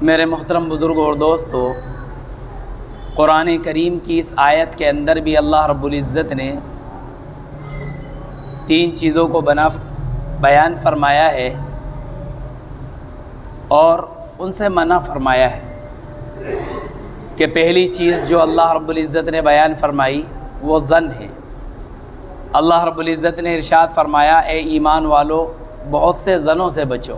میرے محترم بزرگوں اور دوستو، قرآن کریم کی اس آیت کے اندر بھی اللہ رب العزت نے 3 چیزوں کو بیان فرمایا ہے اور ان سے منع فرمایا ہے کہ پہلی چیز جو اللہ رب العزت نے بیان فرمائی وہ ظن ہے۔ اللہ رب العزت نے ارشاد فرمایا، اے ایمان والو بہت سے ظنوں سے بچو،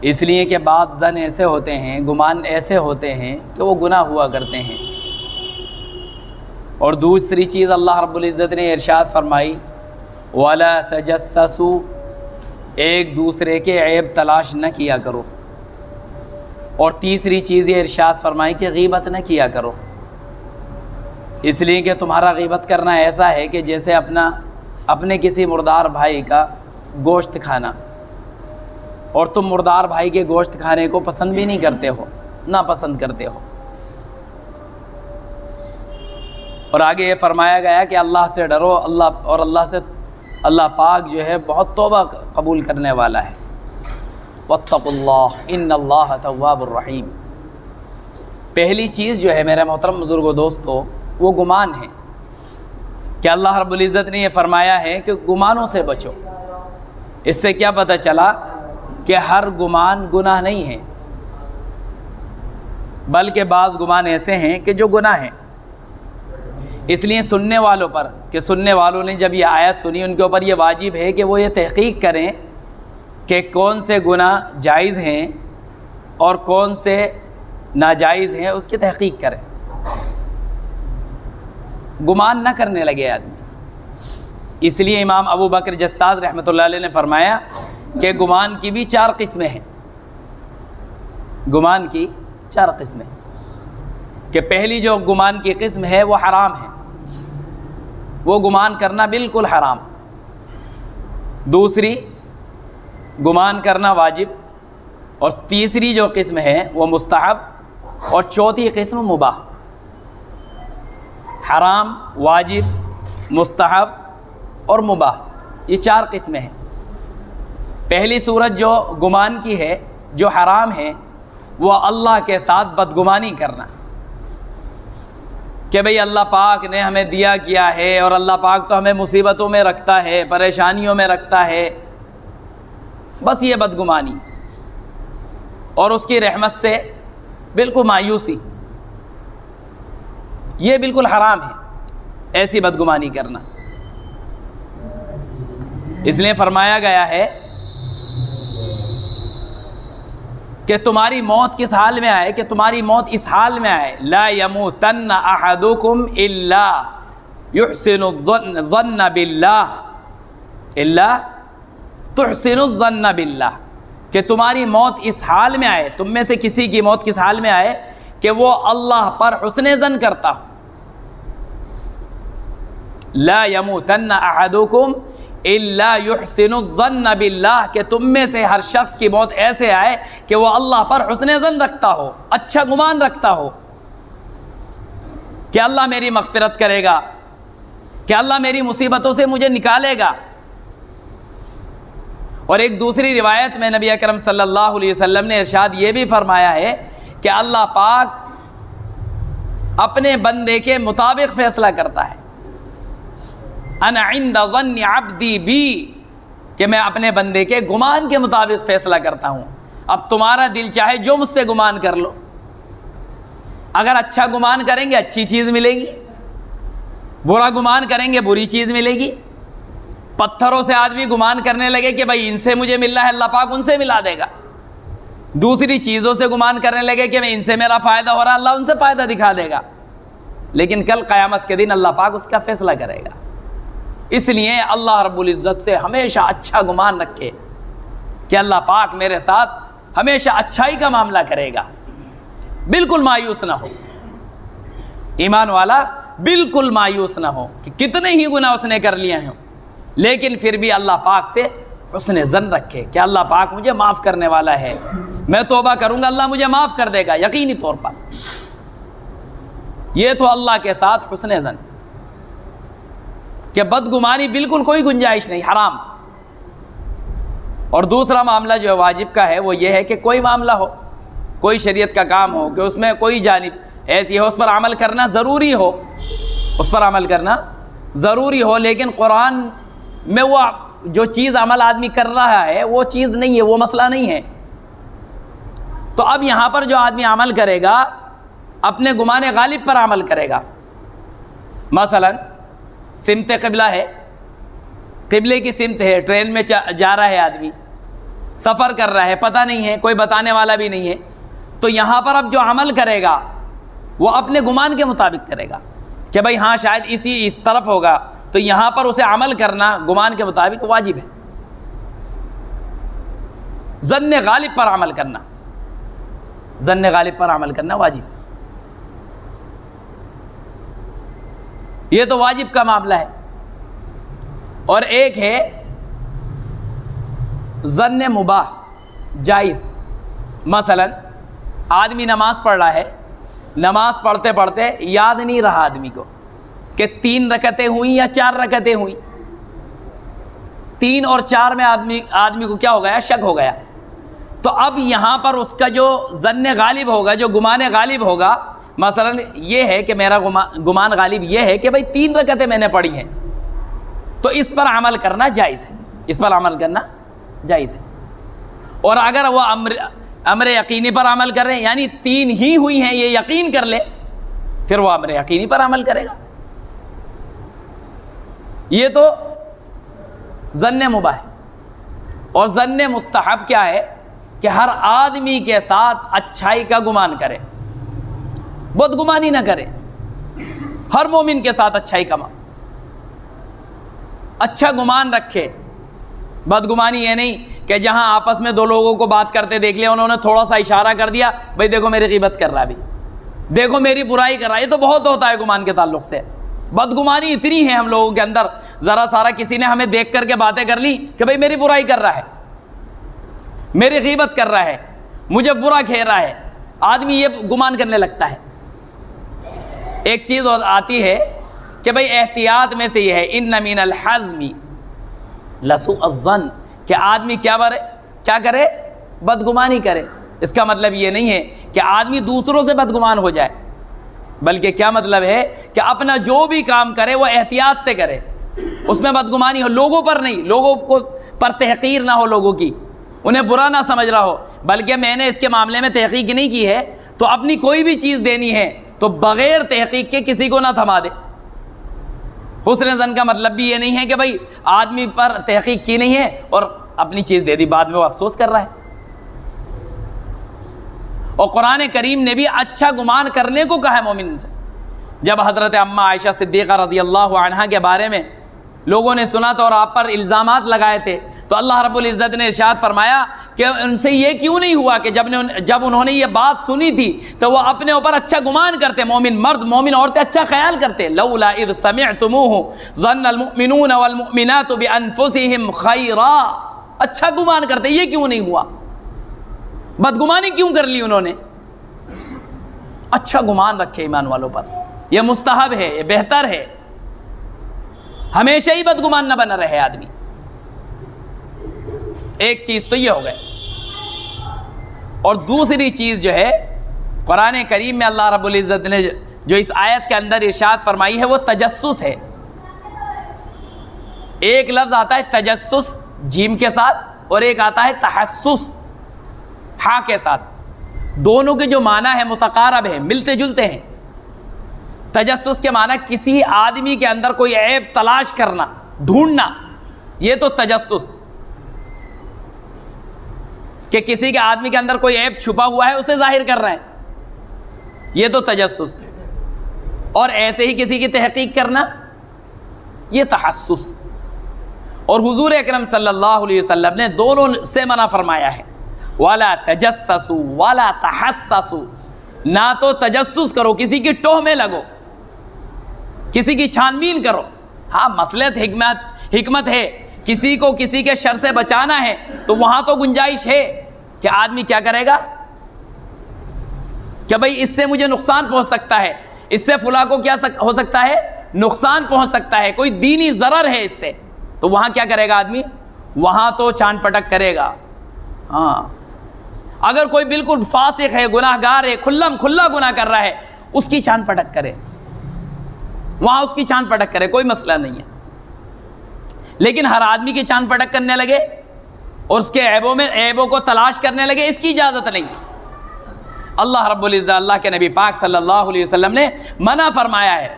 اس لیے کہ بعض ظن ایسے ہوتے ہیں، گمان ایسے ہوتے ہیں کہ وہ گناہ ہوا کرتے ہیں۔ اور دوسری چیز اللہ رب العزت نے ارشاد فرمائی، وَلَا تَجَسَّسُوا، ایک دوسرے کے عیب تلاش نہ کیا کرو۔ اور تیسری چیز یہ ارشاد فرمائی کہ غیبت نہ کیا کرو، اس لیے کہ تمہارا غیبت کرنا ایسا ہے کہ جیسے اپنے کسی مردار بھائی کا گوشت کھانا، اور تم مردار بھائی کے گوشت کھانے کو پسند بھی نہیں کرتے ہو، ناپسند کرتے ہو۔ اور آگے یہ فرمایا گیا کہ اللہ سے ڈرو، اللہ پاک جو ہے بہت توبہ قبول کرنے والا ہے۔ واتقوا اللہ ان اللہ تواب الرحیم۔ پہلی چیز جو ہے میرے محترم بزرگوں دوستو وہ گمان ہے کہ اللہ رب العزت نے یہ فرمایا ہے کہ گمانوں سے بچو۔ اس سے کیا پتہ چلا کہ ہر گمان گناہ نہیں ہے، بلکہ بعض گمان ایسے ہیں کہ جو گناہ ہیں۔ اس لیے سننے والوں نے جب یہ آیت سنی، ان کے اوپر یہ واجب ہے کہ وہ یہ تحقیق کریں کہ کون سے گناہ جائز ہیں اور کون سے ناجائز ہیں، اس کی تحقیق کریں، گمان نہ کرنے لگے آدمی۔ اس لیے امام ابو بکر جساس رحمۃ اللہ علیہ نے فرمایا کہ گمان کی بھی 4 قسمیں ہیں، گمان کی 4 قسمیں، کہ پہلی جو گمان کی قسم ہے وہ حرام ہے، وہ گمان کرنا بالکل حرام۔ دوسری گمان کرنا واجب، اور تیسری جو قسم ہے وہ مستحب، اور چوتھی قسم مباح۔ حرام، واجب، مستحب اور مباح، یہ 4 قسمیں ہیں۔ پہلی صورت جو گمان کی ہے، جو حرام ہے، وہ اللہ کے ساتھ بدگمانی کرنا کہ بھئی اللہ پاک نے ہمیں دیا کیا ہے اور اللہ پاک تو ہمیں مصیبتوں میں رکھتا ہے، پریشانیوں میں رکھتا ہے، بس یہ بدگمانی، اور اس کی رحمت سے بالکل مایوسی، یہ بالکل حرام ہے ایسی بدگمانی کرنا۔ اس لیے فرمایا گیا ہے کہ تمہاری موت کس حال میں آئے، کہ تمہاری موت اس حال میں آئے، لا یموتن احدکم الا یحسن الظن باللہ، الا تحسن الظن باللہ، کہ تمہاری موت اس حال میں آئے، تم میں سے کسی کی موت کس حال میں آئے کہ وہ اللہ پر حسن ظن کرتا ہو۔ لا یموتن احدکم الا یحسن الظن باللہ، کہ تم میں سے ہر شخص کی موت ایسے آئے کہ وہ اللہ پر حسن ظن رکھتا ہو، اچھا گمان رکھتا ہو کہ اللہ میری مغفرت کرے گا، کہ اللہ میری مصیبتوں سے مجھے نکالے گا۔ اور ایک دوسری روایت میں نبی اکرم صلی اللہ علیہ وسلم نے ارشاد یہ بھی فرمایا ہے کہ اللہ پاک اپنے بندے کے مطابق فیصلہ کرتا ہے، انا عند ظن عبدی بی، کہ میں اپنے بندے کے گمان کے مطابق فیصلہ کرتا ہوں۔ اب تمہارا دل چاہے جو مجھ سے گمان کر لو، اگر اچھا گمان کریں گے اچھی چیز ملے گی، برا گمان کریں گے بری چیز ملے گی۔ پتھروں سے آدمی گمان کرنے لگے کہ بھائی ان سے مجھے مل رہا ہے، اللہ پاک ان سے ملا دے گا۔ دوسری چیزوں سے گمان کرنے لگے کہ میں ان سے میرا فائدہ ہو رہا ہے، اللہ ان سے فائدہ دکھا دے گا، لیکن کل قیامت کے دن اللہ پاک اس کا فیصلہ کرے گا۔ اس لیے اللہ رب العزت سے ہمیشہ اچھا گمان رکھے کہ اللہ پاک میرے ساتھ ہمیشہ اچھائی کا معاملہ کرے گا، بالکل مایوس نہ ہو۔ ایمان والا بالکل مایوس نہ ہو کہ کتنے ہی گناہ اس نے کر لیے ہیں، لیکن پھر بھی اللہ پاک سے حسن ظن رکھے کہ اللہ پاک مجھے معاف کرنے والا ہے، میں توبہ کروں گا اللہ مجھے معاف کر دے گا یقینی طور پر۔ یہ تو اللہ کے ساتھ حسن ظن، کہ بدگمانی بالکل کوئی گنجائش نہیں، حرام۔ اور دوسرا معاملہ جو واجب کا ہے وہ یہ ہے کہ کوئی معاملہ ہو، کوئی شریعت کا کام ہو کہ اس میں کوئی جانب ایسی ہو اس پر عمل کرنا ضروری ہو، اس پر عمل کرنا ضروری ہو، لیکن قرآن میں وہ جو چیز عمل آدمی کر رہا ہے وہ چیز نہیں ہے، وہ مسئلہ نہیں ہے۔ تو اب یہاں پر جو آدمی عمل کرے گا اپنے گمان غالب پر عمل کرے گا۔ مثلا سمت قبلہ ہے، قبلے کی سمت ہے، ٹرین میں جا رہا ہے آدمی، سفر کر رہا ہے، پتہ نہیں ہے، کوئی بتانے والا بھی نہیں ہے، تو یہاں پر اب جو عمل کرے گا وہ اپنے گمان کے مطابق کرے گا کہ بھائی ہاں شاید اس طرف ہوگا، تو یہاں پر اسے عمل کرنا گمان کے مطابق واجب ہے۔ ظن غالب پر عمل کرنا، ظن غالب پر عمل کرنا واجب، یہ تو واجب کا معاملہ ہے۔ اور ایک ہے ظن مباح، جائز۔ مثلا آدمی نماز پڑھ رہا ہے، نماز پڑھتے پڑھتے یاد نہیں رہا آدمی کو کہ 3 رکعتیں ہوئیں یا 4 رکعتیں ہوئیں، 3 اور 4 میں آدمی کو کیا ہو گیا؟ شک ہو گیا۔ تو اب یہاں پر اس کا جو ظن غالب ہوگا، جو گمان غالب ہوگا، مثلا یہ ہے کہ میرا گمان غالب یہ ہے کہ بھائی 3 رکعتیں میں نے پڑھی ہیں، تو اس پر عمل کرنا جائز ہے، اس پر عمل کرنا جائز ہے۔ اور اگر وہ امر یقینی پر عمل کر رہے ہیں، یعنی 3 ہی ہوئی ہیں یہ یقین کر لے، پھر وہ امر یقینی پر عمل کرے گا۔ یہ تو ظن مباح ہے۔ اور ظن مستحب کیا ہے؟ کہ ہر آدمی کے ساتھ اچھائی کا گمان کرے، بدگمانی نہ کرے، ہر مومن کے ساتھ اچھائی کا اچھا گمان رکھے۔ بدگمانی یہ نہیں کہ جہاں آپس میں 2 لوگوں کو بات کرتے دیکھ لیا، انہوں نے تھوڑا سا اشارہ کر دیا، بھائی دیکھو میری غیبت کر رہا ہے، بھی دیکھو میری برائی کر رہا ہے۔ یہ تو بہت ہوتا ہے گمان کے تعلق سے۔ بدگمانی اتنی ہے ہم لوگوں کے اندر، ذرا سارا کسی نے ہمیں دیکھ کر کے باتیں کر لی کہ بھائی میری برائی کر رہا ہے، میری غیبت کر رہا ہے، مجھے برا کہہ رہا ہے، آدمی یہ گمان کرنے لگتا ہے۔ ایک چیز آتی ہے کہ بھائی احتیاط میں سے یہ ہے، ان من الحزم لسوء الظن، کہ آدمی کیا کرے؟ بدگمانی کرے۔ اس کا مطلب یہ نہیں ہے کہ آدمی دوسروں سے بدگمان ہو جائے، بلکہ کیا مطلب ہے کہ اپنا جو بھی کام کرے وہ احتیاط سے کرے، اس میں بدگمانی ہو، لوگوں پر نہیں، لوگوں کو پر تحقیر نہ ہو، لوگوں کی انہیں برا نہ سمجھ رہا ہو، بلکہ میں نے اس کے معاملے میں تحقیق نہیں کی ہے، تو اپنی کوئی بھی چیز دینی ہے تو بغیر تحقیق کے کسی کو نہ تھما دے۔ حسن ظن کا مطلب بھی یہ نہیں ہے کہ بھائی آدمی پر تحقیق کی نہیں ہے اور اپنی چیز دے دی، بعد میں وہ افسوس کر رہا ہے۔ اور قرآن کریم نے بھی اچھا گمان کرنے کو کہا ہے مومن سے۔ جب حضرت اماں عائشہ صدیقہ رضی اللہ عنہا کے بارے میں لوگوں نے سنا تو اور آپ پر الزامات لگائے تھے، تو اللہ رب العزت نے ارشاد فرمایا کہ ان سے یہ کیوں نہیں ہوا کہ جب انہوں نے یہ بات سنی تھی تو وہ اپنے اوپر اچھا گمان کرتے، مومن مرد مومن عورتیں اچھا خیال کرتے۔ لولا اذ سمعتموه ظن المؤمنون والمؤمنات بانفسهم خیرا، اچھا گمان کرتے، یہ کیوں نہیں ہوا؟ بدگمانی کیوں کر لی انہوں نے؟ اچھا گمان رکھے ایمان والوں پر، یہ مستحب ہے، یہ بہتر ہے، ہمیشہ ہی بدگمان نہ بنا رہے آدمی۔ ایک چیز تو یہ ہو گئے، اور دوسری چیز جو ہے قرآن کریم میں اللہ رب العزت نے جو اس آیت کے اندر ارشاد فرمائی ہے وہ تجسس ہے۔ ایک لفظ آتا ہے تجسس جیم کے ساتھ، اور ایک آتا ہے تحسس ہاں کے ساتھ، دونوں کے جو معنی ہے متقارب ہیں، ملتے جلتے ہیں۔ تجسس کے معنی کسی آدمی کے اندر کوئی عیب تلاش کرنا، ڈھونڈنا، یہ تو تجسس، کہ کسی کے آدمی کے اندر کوئی عیب چھپا ہوا ہے اسے ظاہر کر رہے ہیں، یہ تو تجسس ہے۔ اور ایسے ہی کسی کی تحقیق کرنا، یہ تحسس۔ اور حضور اکرم صلی اللہ علیہ وسلم نے دونوں سے منع فرمایا ہے، وَلَا تَجَسَّسُوا وَلَا تَحَسَّسُوا، نہ تو تجسس کرو، کسی کی ٹوہ میں لگو، کسی کی چھان بین کرو۔ ہاں مصلحت حکمت ہے، کسی کو کسی کے شر سے بچانا ہے تو وہاں تو گنجائش ہے کہ آدمی کیا کرے گا کہ بھائی اس سے مجھے نقصان پہنچ سکتا ہے، اس سے فلاں کو کیا ہو سکتا ہے؟ نقصان پہنچ سکتا ہے، کوئی دینی ضرر ہے اس سے، تو وہاں کیا کرے گا آدمی؟ وہاں تو چھان پٹک کرے گا۔ ہاں اگر کوئی بالکل فاسق ہے، گناہ گار ہے، کھلم کھلا گناہ کر رہا ہے، اس کی چاند پٹک کرے، وہاں اس کی چاند پٹک کرے، کوئی مسئلہ نہیں ہے۔ لیکن ہر آدمی کی چاند پٹک کرنے لگے اور اس کے عیبوں کو تلاش کرنے لگے، اس کی اجازت نہیں۔ اللہ رب العزت، اللہ کے نبی پاک صلی اللہ علیہ وسلم نے منع فرمایا ہے،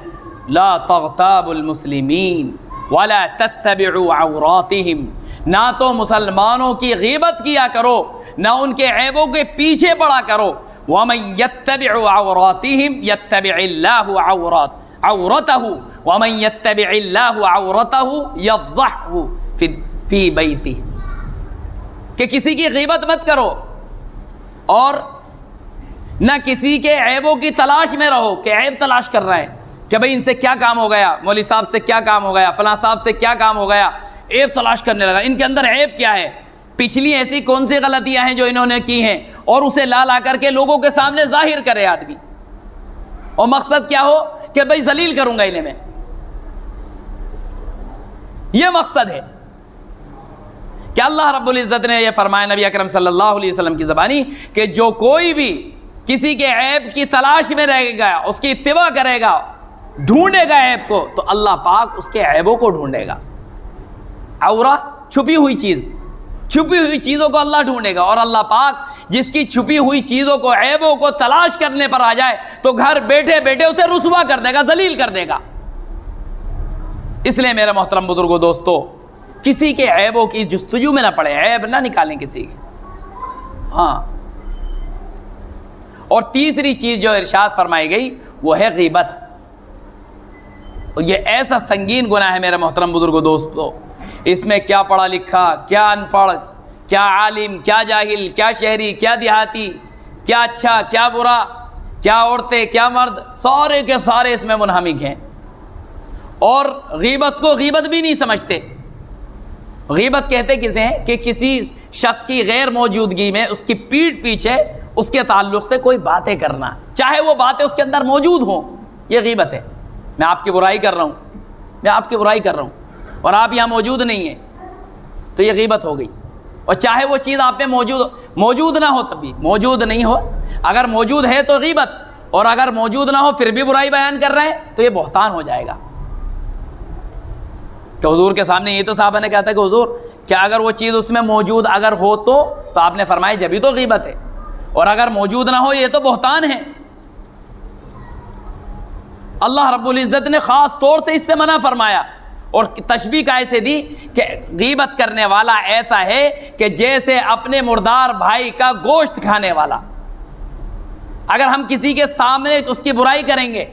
لا تغتابوا المسلمین ولا تتبعوا عوراتہم، نہ تو مسلمانوں کی غیبت کیا کرو، نہ ان کے عیبوں کے پیچھے پڑا کرو۔ ومن یتبع عوراتہم یتبع اللہ عورتہ ومن یتبع اللہ عورتہ یفضحہ فی بیتہ، کہ کسی کی غیبت مت کرو اور نہ کسی کے عیبوں کی تلاش میں رہو، کہ عیب تلاش کر رہے ہیں کہ بھئی ان سے کیا کام ہو گیا، مولوی صاحب سے کیا کام ہو گیا، فلاں صاحب سے کیا کام ہو گیا، عیب تلاش کرنے لگا، ان کے اندر عیب کیا ہے، پچھلی ایسی کون سی غلطیاں ہیں جو انہوں نے کی ہیں، اور اسے لا کر کے لوگوں کے سامنے ظاہر کرے آدمی، اور مقصد کیا ہو کہ بھئی ذلیل کروں گا انہیں میں، یہ مقصد ہے۔ کہ اللہ رب العزت نے یہ فرمایا نبی اکرم صلی اللہ علیہ وسلم کی زبانی کہ جو کوئی بھی کسی کے عیب کی تلاش میں رہے گا، اس کی اتباع کرے گا، ڈھونڈے گا عیب کو، تو اللہ پاک اس کے عیبوں کو ڈھونڈے گا۔ عورہ چھپی ہوئی چیز، چھپی ہوئی چیزوں کو اللہ ڈھونڈے گا، اور اللہ پاک جس کی چھپی ہوئی چیزوں کو، عیبوں کو تلاش کرنے پر آ جائے تو گھر بیٹھے بیٹھے اسے رسوا کر دے گا، ذلیل کر دے گا۔ اس لیے میرے محترم بزرگوں، دوستو، کسی کے عیبوں کی جستجو میں نہ پڑے، عیب نہ نکالیں کسی کے۔ ہاں، اور تیسری چیز جو ارشاد فرمائی گئی وہ ہے غیبت، اور یہ ایسا سنگین گناہ ہے میرے محترم بزرگوں، دوستو، اس میں کیا پڑھا لکھا، کیا ان پڑھ، کیا عالم، کیا جاہل، کیا شہری، کیا دیہاتی، کیا اچھا، کیا برا، کیا عورتیں، کیا مرد، سارے کے سارے اس میں منہمک ہیں، اور غیبت کو غیبت بھی نہیں سمجھتے۔ غیبت کہتے کسے ہیں کہ کسی شخص کی غیر موجودگی میں اس کی پیٹھ پیچھے اس کے تعلق سے کوئی باتیں کرنا، چاہے وہ باتیں اس کے اندر موجود ہوں، یہ غیبت ہے۔ میں آپ کی برائی کر رہا ہوں، میں آپ کی برائی کر رہا ہوں اور آپ یہاں موجود نہیں ہیں، تو یہ غیبت ہو گئی۔ اور چاہے وہ چیز آپ میں موجود نہ ہو، تب بھی موجود نہیں ہو، اگر موجود ہے تو غیبت، اور اگر موجود نہ ہو پھر بھی برائی بیان کر رہے ہیں تو یہ بہتان ہو جائے گا۔ کہ حضور کے سامنے یہ تو صحابہ نے کہا تھا کہ حضور کیا اگر وہ چیز اس میں موجود اگر ہو تو آپ نے فرمایا جبھی تو غیبت ہے، اور اگر موجود نہ ہو یہ تو بہتان ہے۔ اللہ رب العزت نے خاص طور سے اس سے منع فرمایا، اور تشبیہ کا ایسے دی کہ غیبت کرنے والا ایسا ہے کہ جیسے اپنے مردار بھائی کا گوشت کھانے والا۔ اگر ہم کسی کے سامنے اس کی برائی کریں گے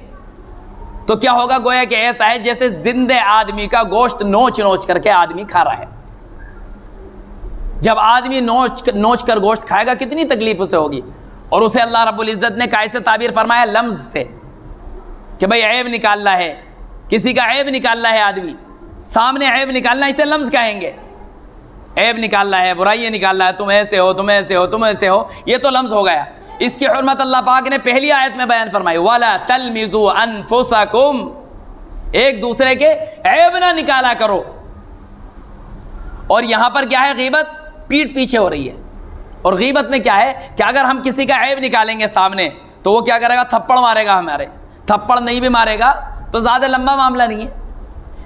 تو کیا ہوگا، گویا کہ ایسا ہے جیسے زندہ آدمی کا گوشت نوچ نوچ کر کے آدمی کھا رہا ہے۔ جب آدمی نوچ کر گوشت کھائے گا کتنی تکلیف اسے ہوگی، اور اسے اللہ رب العزت نے کیسے تعبیر فرمایا، لمز سے، کہ بھئی عیب نکالنا ہے، کسی کا عیب نکالنا ہے، آدمی سامنے عیب نکالنا، اسے لمز کہیں گے، عیب نکالنا ہے، برائیاں نکالنا ہے، تم ایسے ہو، تم ایسے ہو، تم ایسے ہو، یہ تو لمز ہو گیا۔ اس کی حرمت اللہ پاک نے پہلی آیت میں بیان فرمائی، وَلَا تَلْمِزُوا أَنفُسَكُمْ، ایک دوسرے کے عیب نہ نکالا کرو۔ اور یہاں پر کیا ہے، غیبت پیٹھ پیچھے ہو رہی ہے، اور غیبت میں کیا ہے کہ اگر ہم کسی کا عیب نکالیں گے سامنے تو وہ کیا کرے گا، تھپڑ مارے گا ہمارے، تھپڑ نہیں بھی مارے گا تو زیادہ لمبا معاملہ نہیں ہے۔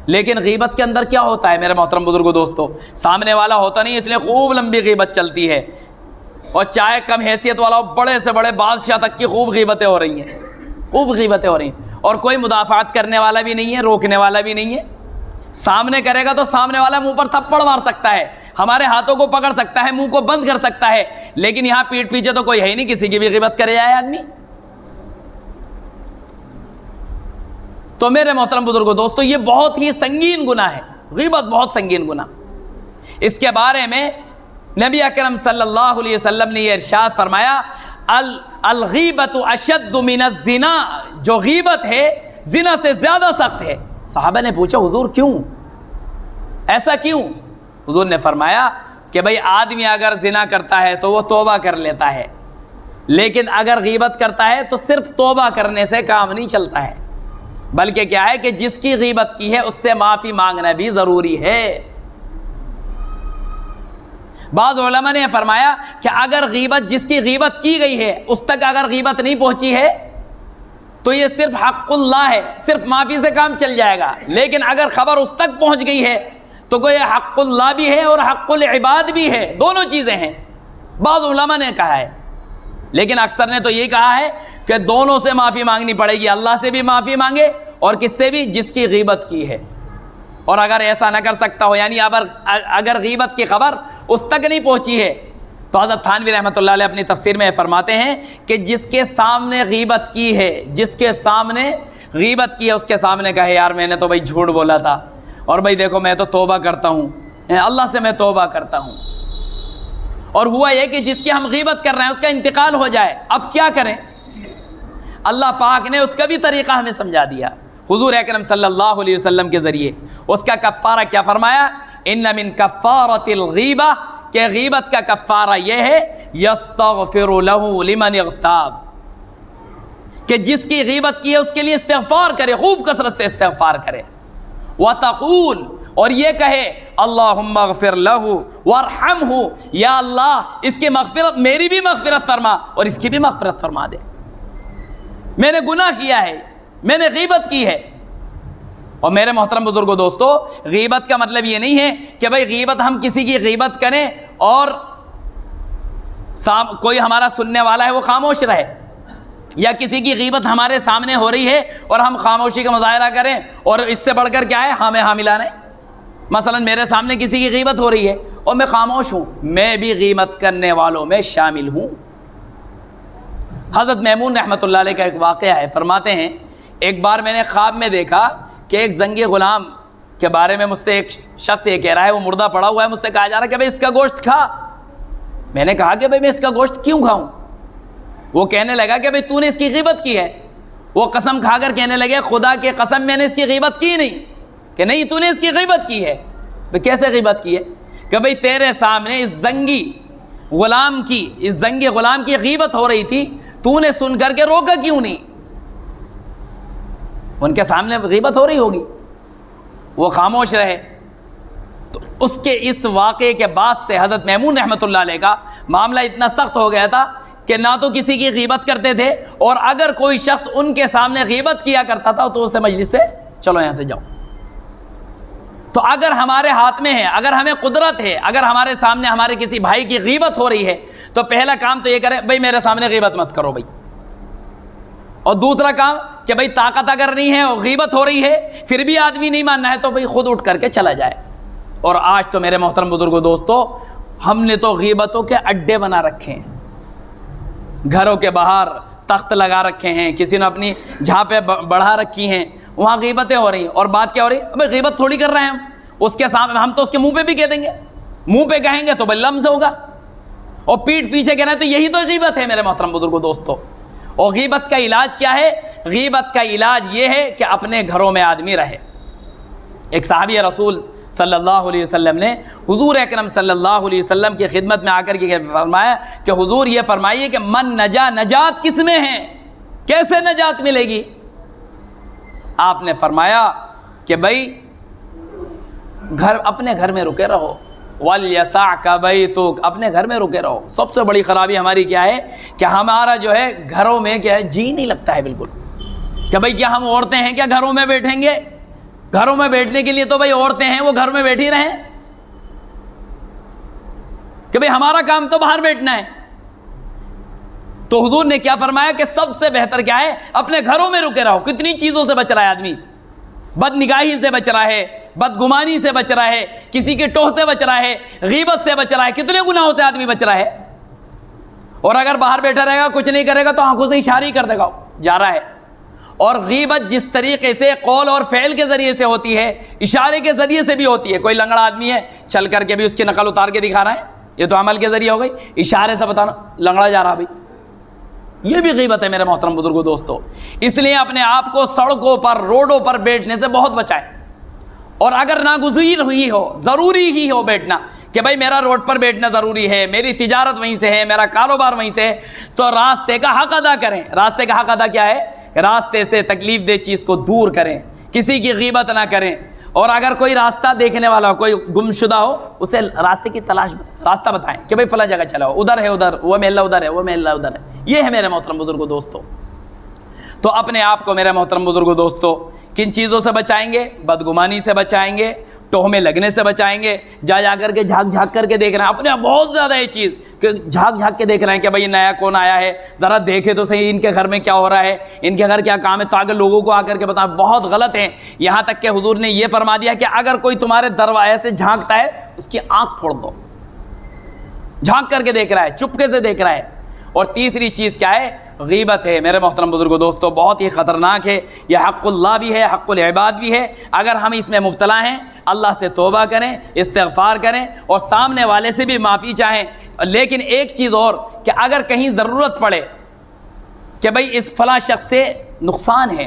لیکن غیبت کے اندر کیا ہوتا ہے میرے محترم بزرگوں، دوستو، سامنے والا ہوتا نہیں، اس لیے خوب لمبی غیبت چلتی ہے، اور چاہے کم حیثیت والا ہو، بڑے سے بڑے بادشاہ تک کی خوب غیبتیں ہو رہی ہیں، خوب غیبتیں ہو رہی ہیں، اور کوئی مدافعات کرنے والا بھی نہیں ہے، روکنے والا بھی نہیں ہے۔ سامنے کرے گا تو سامنے والا منہ پر تھپڑ مار سکتا ہے، ہمارے ہاتھوں کو پکڑ سکتا ہے، منہ کو بند کر سکتا ہے، لیکن یہاں پیٹھ پیچھے تو کوئی ہے ہی نہیں، کسی کی بھی غیبت کرے جائے آدمی۔ تو میرے محترم بزرگوں، دوستو، یہ بہت ہی سنگین گناہ ہے، غیبت بہت سنگین گناہ۔ اس کے بارے میں نبی اکرم صلی اللہ علیہ وسلم نے یہ ارشاد فرمایا، الغیبت اشد من الزنا، جو غیبت ہے زنا سے زیادہ سخت ہے۔ صحابہ نے پوچھا حضور کیوں، ایسا کیوں؟ حضور نے فرمایا کہ بھئی آدمی اگر زنا کرتا ہے تو وہ توبہ کر لیتا ہے، لیکن اگر غیبت کرتا ہے تو صرف توبہ کرنے سے کام نہیں چلتا ہے، بلکہ کیا ہے کہ جس کی غیبت کی ہے اس سے معافی مانگنا بھی ضروری ہے۔ بعض علماء نے فرمایا کہ اگر غیبت جس کی غیبت کی گئی ہے اس تک اگر غیبت نہیں پہنچی ہے تو یہ صرف حق اللہ ہے، صرف معافی سے کام چل جائے گا، لیکن اگر خبر اس تک پہنچ گئی ہے تو کوئی حق اللہ بھی ہے اور حق العباد بھی ہے، دونوں چیزیں ہیں، بعض علماء نے کہا ہے، لیکن اکثر نے تو یہ کہا ہے کہ دونوں سے معافی مانگنی پڑے گی، اللہ سے بھی معافی مانگے اور کس سے بھی، جس کی غیبت کی ہے۔ اور اگر ایسا نہ کر سکتا ہو، یعنی اگر غیبت کی خبر اس تک نہیں پہنچی ہے، تو حضرت تھانوی رحمۃ اللہ علیہ اپنی تفسیر میں فرماتے ہیں کہ جس کے سامنے غیبت کی ہے، جس کے سامنے غیبت کی ہے، اس کے سامنے کہے یار میں نے تو بھائی جھوٹ بولا تھا، اور بھائی دیکھو میں تو توبہ کرتا ہوں، اللہ سے میں توبہ کرتا ہوں، اور ہوا یہ کہ جس کی ہم غیبت کر رہے ہیں اس کا انتقال ہو جائے، اب کیا کریں؟ اللہ پاک نے اس کا بھی طریقہ ہمیں سمجھا دیا حضور اکرم صلی اللہ علیہ وسلم کے ذریعے۔ اس کا کفارہ کیا فرمایا؟ ان من کفارۃ الغیبہ، کہ غیبت کا کفارہ یہ ہے یستغفر له لمن اغتاب، کہ جس کی غیبت کی ہے اس کے لیے استغفار کرے، خوب کثرت سے استغفار کرے، وتقول، اور یہ کہے اللہم اغفر له وارحمہ، یا اللہ اس کی مغفرت، میری بھی مغفرت فرما اور اس کی بھی مغفرت فرما دے، میں نے گناہ کیا ہے، میں نے غیبت کی ہے۔ اور میرے محترم بزرگوں دوستو، غیبت کا مطلب یہ نہیں ہے کہ بھئی غیبت ہم کسی کی غیبت کریں اور کوئی ہمارا سننے والا ہے وہ خاموش رہے، یا کسی کی غیبت ہمارے سامنے ہو رہی ہے اور ہم خاموشی کا مظاہرہ کریں، اور اس سے بڑھ کر کیا ہے ہمیں حاملہ نہیں۔ مثلا میرے سامنے کسی کی غیبت ہو رہی ہے اور میں خاموش ہوں، میں بھی غیبت کرنے والوں میں شامل ہوں۔ حضرت میمون رحمۃ اللہ علیہ کا ایک واقعہ ہے، فرماتے ہیں ایک بار میں نے خواب میں دیکھا کہ ایک زنگی غلام کے بارے میں مجھ سے ایک شخص یہ کہہ رہا ہے، وہ مردہ پڑا ہوا ہے، مجھ سے کہا جا رہا ہے کہ بھئی اس کا گوشت کھا۔ میں نے کہا کہ بھئی میں اس کا گوشت کیوں کھاؤں؟ وہ کہنے لگا کہ بھئی تو نے اس کی غیبت کی ہے۔ وہ قسم کھا کر کہنے لگے خدا کی قسم میں نے اس کی غیبت کی نہیں، کہ نہیں تو نے اس کی غیبت کی ہے۔ بھئی کیسے غیبت کی ہے؟ کہ بھئی تیرے سامنے اس زنگی غلام کی غیبت ہو رہی تھی، تو نے سن کر کے روکا کیوں نہیں؟ ان کے سامنے غیبت ہو رہی ہوگی، وہ خاموش رہے۔ تو اس کے اس واقعے کے بعد سے حضرت میمون رحمۃ اللہ علیہ کا معاملہ اتنا سخت ہو گیا تھا کہ نہ تو کسی کی غیبت کرتے تھے، اور اگر کوئی شخص ان کے سامنے غیبت کیا کرتا تھا تو اسے مجلس سے چلو یہاں سے جاؤ۔ تو اگر ہمارے ہاتھ میں ہے، اگر ہمیں قدرت ہے، اگر ہمارے سامنے ہمارے کسی بھائی کی غیبت ہو رہی ہے تو پہلا کام تو یہ کرے بھائی میرے سامنے غیبت مت کرو بھائی، اور دوسرا کام کہ بھائی طاقت اگر نہیں ہے اور غیبت ہو رہی ہے پھر بھی آدمی نہیں ماننا ہے تو بھائی خود اٹھ کر کے چلا جائے۔ اور آج تو میرے محترم بزرگوں دوستو، ہم نے تو غیبتوں کے اڈے بنا رکھے ہیں، گھروں کے باہر تخت لگا رکھے ہیں، کسی نے اپنی جھاپیں بڑھا رکھی ہیں، وہاں غیبتیں ہو رہی ہیں، اور بات کیا ہو رہی ہے؟ بھائی غیبت تھوڑی کر رہے ہیں ہم، اس کے سامنے ہم تو اس کے منہ پہ بھی کہہ دیں گے، منہ پہ کہیں گے تو بھائی لمز ہوگا، اور پیٹھ پیچھے کہنا ہے، تو یہی تو غیبت ہے میرے محترم بزرگوں دوستو۔ اور غیبت کا علاج کیا ہے؟ غیبت کا علاج یہ ہے کہ اپنے گھروں میں آدمی رہے۔ ایک صحابی رسول صلی اللہ علیہ وسلم نے حضور اکرم صلی اللہ علیہ وسلم کی خدمت میں آ کر کے فرمایا کہ حضور یہ فرمائیے کہ من نجا، نجات کس میں ہے، کیسے نجات ملے گی؟ آپ نے فرمایا کہ بھائی اپنے گھر میں رکے رہو، وَلْيَسَعْكَ بَيْتُكَ، اپنے گھر میں رکے رہو۔ سب سے بڑی خرابی ہماری کیا ہے کہ ہمارا جو ہے گھروں میں کیا ہے جی نہیں لگتا ہے بالکل، کہ بھائی کیا ہم عورتیں ہیں کیا گھروں میں بیٹھیں گے؟ گھروں میں بیٹھنے کے لیے تو بھائی عورتیں ہیں وہ گھر میں بیٹھی رہیں، کہ بھائی ہمارا کام تو باہر بیٹھنا ہے۔ تو حضور نے کیا فرمایا کہ سب سے بہتر کیا ہے؟ اپنے گھروں میں رکے رہو۔ کتنی چیزوں سے بچ رہا ہے آدمی، بد نگاہی سے بچ رہا ہے، بدگمانی سے بچ رہا ہے، کسی کے ٹوہ سے بچ رہا ہے، غیبت سے بچ رہا ہے، کتنے گناہوں سے آدمی بچ رہا ہے۔ اور اگر باہر بیٹھا رہے گا کچھ نہیں کرے گا تو آنکھوں سے اشارہ ہی کر دے گا جا رہا ہے۔ اور غیبت جس طریقے سے قول اور فعل کے ذریعے سے ہوتی ہے، اشارے کے ذریعے سے بھی ہوتی ہے۔ کوئی لنگڑا آدمی ہے، چل کر کے بھی اس کی نقل اتار کے دکھا رہا ہے، یہ تو عمل کے ذریعے ہو گئی، اشارے سے بتانا لنگڑا جا رہا بھائی، یہ بھی غیبت ہے میرے محترم بزرگوں دوستو۔ اس لیے اپنے آپ کو سڑکوں پر، روڈوں پر بیٹھنے سے بہت بچائیں، اور اگر ناگزیر ہوئی ہو، ضروری ہی ہو بیٹھنا کہ بھائی میرا روڈ پر بیٹھنا ضروری ہے، میری تجارت وہیں سے ہے، میرا کاروبار وہیں سے ہے، تو راستے کا حق ادا کریں۔ راستے کا حق ادا کیا ہے؟ راستے سے تکلیف دہ چیز کو دور کریں، کسی کی غیبت نہ کریں، اور اگر کوئی راستہ دیکھنے والا ہو، کوئی گمشدہ ہو، اسے راستے کی راستہ بتائیں کہ بھئی فلاں جگہ چلا ہو، ادھر ہے، ادھر وہ محلہ ادھر ہے، وہ محلہ ادھر ہے۔ یہ ہے میرے محترم بزرگوں دوستو۔ تو اپنے آپ کو میرے محترم بزرگوں دوستو کن چیزوں سے بچائیں گے؟ بدگمانی سے بچائیں گے، ٹوہمے لگنے سے بچائیں گے، جا کر کے جھاگ کر کے دیکھ رہے ہیں اپنے آپ بہت زیادہ یہ چیز کہ جھاگ کے دیکھ رہے ہیں کہ بھئی نیا کون آیا ہے، ذرا دیکھے تو صحیح ان کے گھر میں کیا ہو رہا ہے، ان کے گھر کیا کام ہے، تاکہ لوگوں کو آ کر کے بتائیں۔ بہت غلط ہے۔ یہاں تک کہ حضور نے یہ فرما دیا کہ اگر کوئی تمہارے دروازے سے جھانکتا ہے اس کی آنکھ پھوڑ دو، جھانک کر کے دیکھ رہا ہے، چپکے سے دیکھ رہا ہے۔ اور تیسری چیز کیا ہے؟ غیبت ہے میرے محترم بزرگوں دوستو، بہت ہی خطرناک ہے۔ یہ حق اللہ بھی ہے، حق العباد بھی ہے۔ اگر ہم اس میں مبتلا ہیں، اللہ سے توبہ کریں، استغفار کریں اور سامنے والے سے بھی معافی چاہیں۔ لیکن ایک چیز اور کہ اگر کہیں ضرورت پڑے کہ بھئی اس فلاں شخص سے نقصان ہے،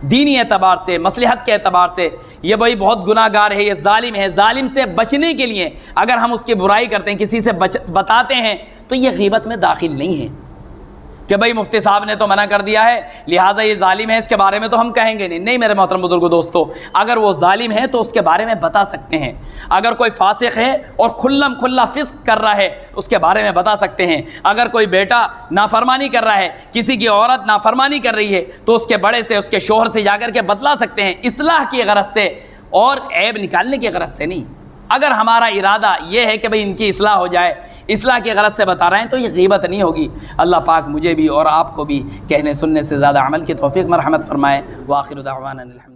دینی اعتبار سے، مصلحت کے اعتبار سے، یہ بھئی بہت گناہ گار ہے، یہ ظالم ہے، ظالم سے بچنے کے لیے اگر ہم اس کی برائی کرتے ہیں، کسی سے بتاتے ہیں، تو یہ غیبت میں داخل نہیں ہے کہ بھئی مفتی صاحب نے تو منع کر دیا ہے لہٰذا یہ ظالم ہے، اس کے بارے میں تو ہم کہیں گے نہیں۔ نہیں میرے محترم بزرگوں دوستو، اگر وہ ظالم ہے تو اس کے بارے میں بتا سکتے ہیں۔ اگر کوئی فاسق ہے اور کھلا فسق کر رہا ہے اس کے بارے میں بتا سکتے ہیں۔ اگر کوئی بیٹا نافرمانی کر رہا ہے، کسی کی عورت نافرمانی کر رہی ہے، تو اس کے بڑے سے، اس کے شوہر سے جا کر کے بتلا سکتے ہیں، اصلاح کی غرض سے اور عیب نکالنے کی غرض سے نہیں۔ اگر ہمارا ارادہ یہ ہے کہ بھئی ان کی اصلاح ہو جائے، اصلاح کی غرض سے بتا رہے ہیں، تو یہ غیبت نہیں ہوگی۔ اللہ پاک مجھے بھی اور آپ کو بھی کہنے سننے سے زیادہ عمل کی توفیق مرحمت فرمائے۔ وآخر دعوانا الحمد